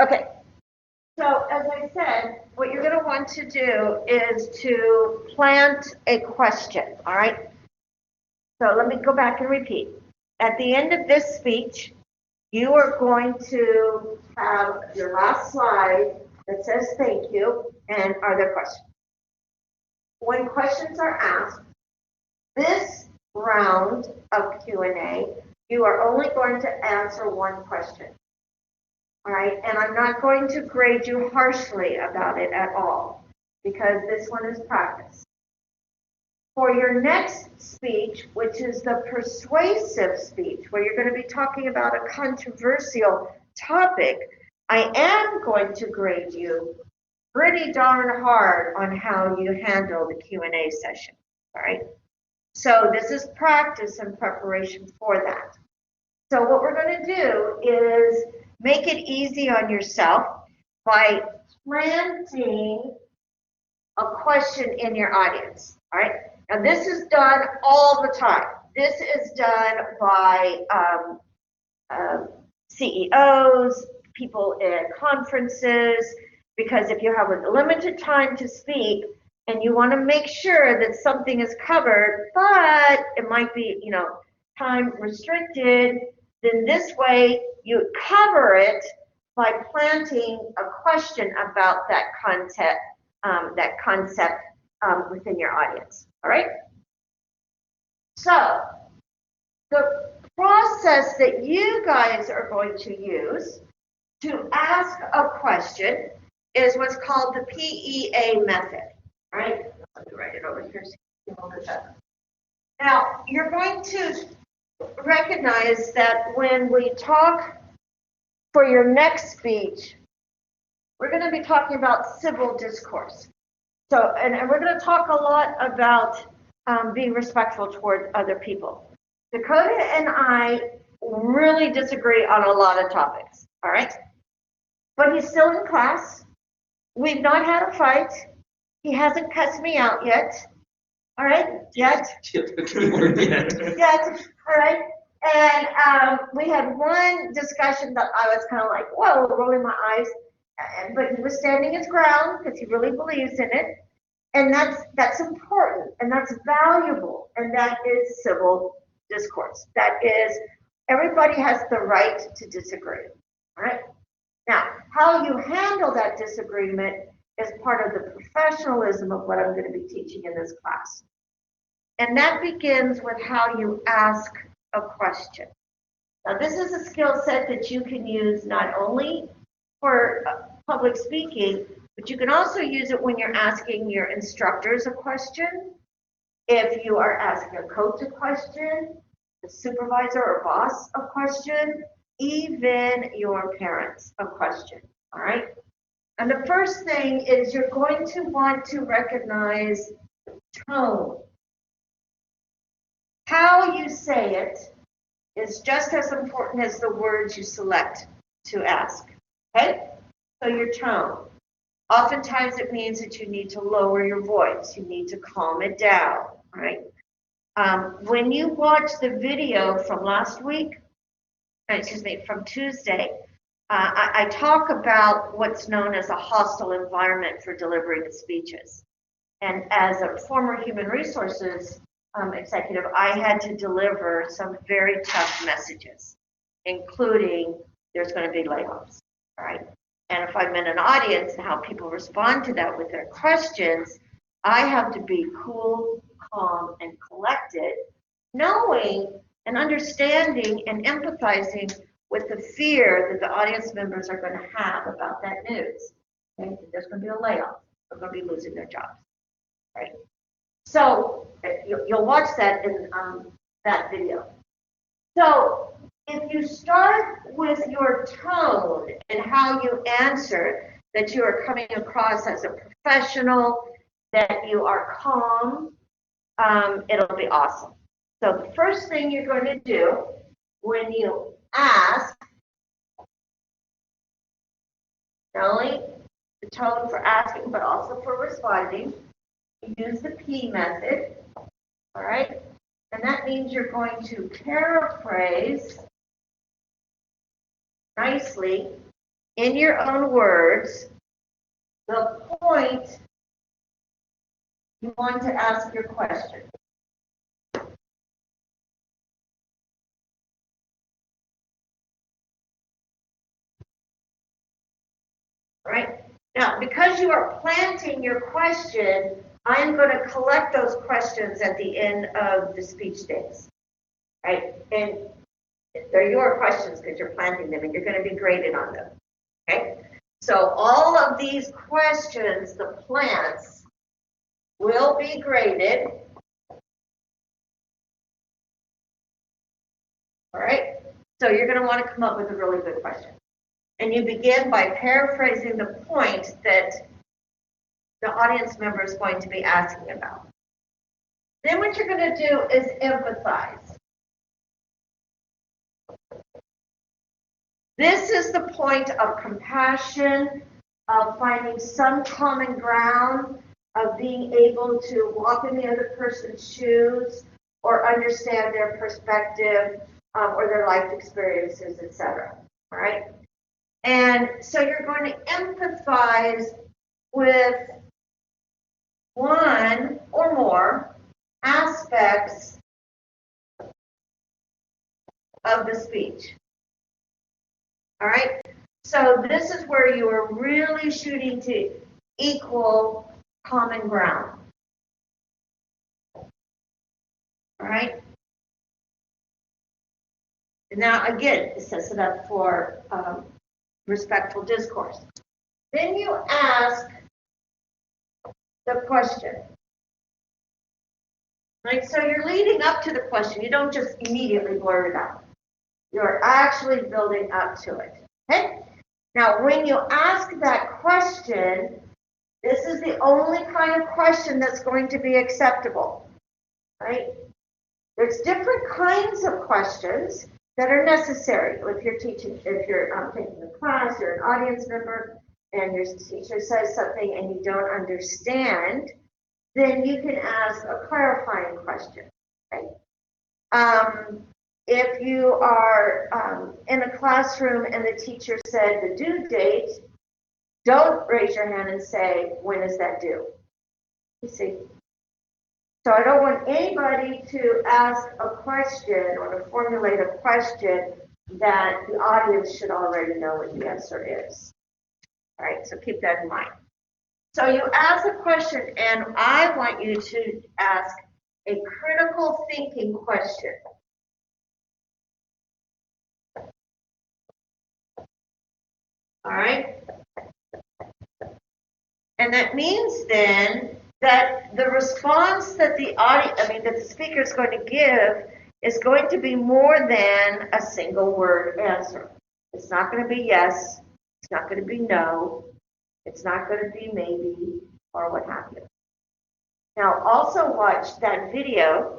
Okay, so as I said, what you're going to want to do is to plant a question, all right? So let me go back and repeat. At the end of this speech, you are going to have your last slide that says thank you and are there questions? When questions are asked, this round of Q&A, you are only going to answer one question. All right, and I'm not going to grade you harshly about it at all because this one is practice. For your next speech, which is the persuasive speech, where you're going to be talking about a controversial topic, I am going to grade you pretty darn hard on how you handle the Q&A session, all right? So this is practice and preparation for that. So what we're going to do is make it easy on yourself by planting a question in your audience, all right? Now this is done all the time. This is done by CEOs, people at conferences, because if you have a limited time to speak and you want to make sure that something is covered, but it might be, time restricted, then this way you cover it by planting a question about that concept within your audience. All right? So the process that you guys are going to use to ask a question is what's called the PEA method. All right? Let me write it over here so you can look it up. Now, you're going to recognize that when we talk for your next speech, we're going to be talking about civil discourse. So, and we're going to talk a lot about being respectful toward other people. Dakota and I really disagree on a lot of topics, all right? But he's still in class. We've not had a fight. He hasn't cussed me out yet. All right? Yet. Yet. All right? And we had one discussion that I was kind of like, whoa, rolling my eyes. But he was standing his ground because he really believes in it. And that's important and that's valuable. And that is civil discourse. That is, everybody has the right to disagree. All right? Now, how you handle that disagreement is part of the professionalism of what I'm going to be teaching in this class. And that begins with how you ask a question. Now, this is a skill set that you can use not only for public speaking, but you can also use it when you're asking your instructors a question, if you are asking a coach a question, a supervisor or boss a question, even your parents a question, all right? And the first thing is you're going to want to recognize tone. How you say it is just as important as the words you select to ask, okay? So your tone. Oftentimes it means that you need to lower your voice. You need to calm it down, right? When you watch the video from last week, from Tuesday, I talk about what's known as a hostile environment for delivering speeches. And as a former human resources executive, I had to deliver some very tough messages, including there's going to be layoffs, right? And if I'm in an audience and how people respond to that with their questions, I have to be cool, calm, and collected, knowing and understanding and empathizing with the fear that the audience members are going to have about that news. Okay? There's going to be a layoff. They're going to be losing their jobs, right? So you'll watch that in that video. So if you start with your tone and how you answer, that you are coming across as a professional, that you are calm, it'll be awesome. So the first thing you're going to do when you ask, not only the tone for asking, but also for responding, use the P method, all right? And that means you're going to paraphrase nicely in your own words, the point you want to ask your question. Right? Now, because you are planting your question, I am going to collect those questions at the end of the speech days. Right? And they're your questions because you're planting them and you're going to be graded on them. Okay? So all of these questions, the plants, will be graded. All right? So you're going to want to come up with a really good question. And you begin by paraphrasing the point that the audience member is going to be asking about. Then what you're going to do is empathize. This is the point of compassion, of finding some common ground, of being able to walk in the other person's shoes or understand their perspective or their life experiences, etc. All right? And so you're going to empathize with one or more aspects of the speech. All right? So this is where you are really shooting to equal common ground. All right? And now, again, it sets it up for respectful discourse. Then you ask the question. Right? So you're leading up to the question. You don't just immediately blurt it out. You're actually building up to it. Okay? Now, when you ask that question, this is the only kind of question that's going to be acceptable. Right? There's different kinds of questions that are necessary. If you're teaching, if you're taking a class, you're an audience member, and your teacher says something and you don't understand, then you can ask a clarifying question. Okay? If you are in a classroom and the teacher said the due date, don't raise your hand and say, when is that due? You see? So I don't want anybody to ask a question or to formulate a question that the audience should already know what the answer is. All right, so keep that in mind. So you ask a question, and I want you to ask a critical thinking question. All right? And that means then that the response that that the speaker is going to give is going to be more than a single word answer. It's not going to be yes, it's not going to be no, it's not going to be maybe, or what have you. Now also watch that video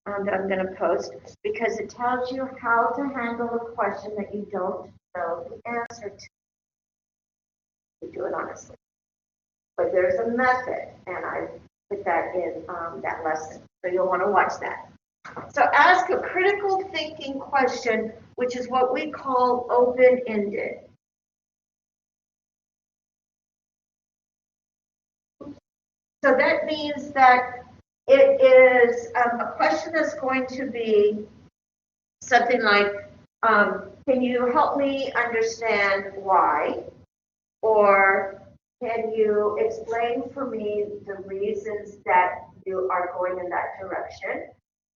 that I'm going to post, because it tells you how to handle a question that you don't know the answer to. You do it honestly. But there's a method, and I put that in that lesson. So you'll want to watch that. So ask a critical thinking question, which is what we call open-ended. So that means that it is a question that's going to be something like, can you help me understand why? Or can you explain for me the reasons that you are going in that direction?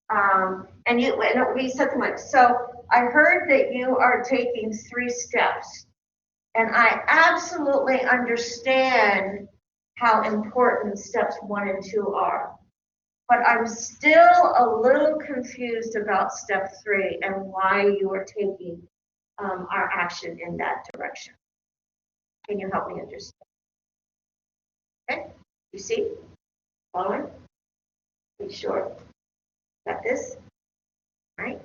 And it would be something like, so I heard that you are taking 3 steps, and I absolutely understand how important steps 1 and 2 are. But I'm still a little confused about step 3 and why you are taking our action in that direction. Can you help me understand? Okay, you see? Following? Be sure. Got this? All right.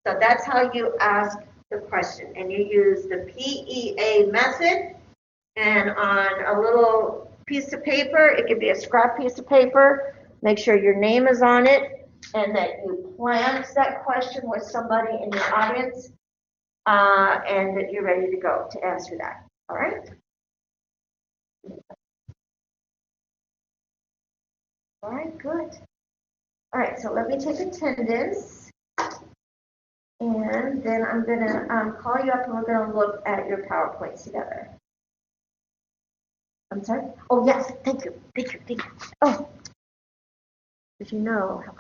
So that's how you ask the question. And you use the PEA method. And on a little piece of paper, it could be a scrap piece of paper, make sure your name is on it, and that you plant that question with somebody in your audience. and that you're ready to go to answer that. All right? All right, good. All right, so let me take attendance, and then I'm going to call you up, and we're going to look at your PowerPoints together. I'm sorry? Oh, yes, thank you. Oh, did you know how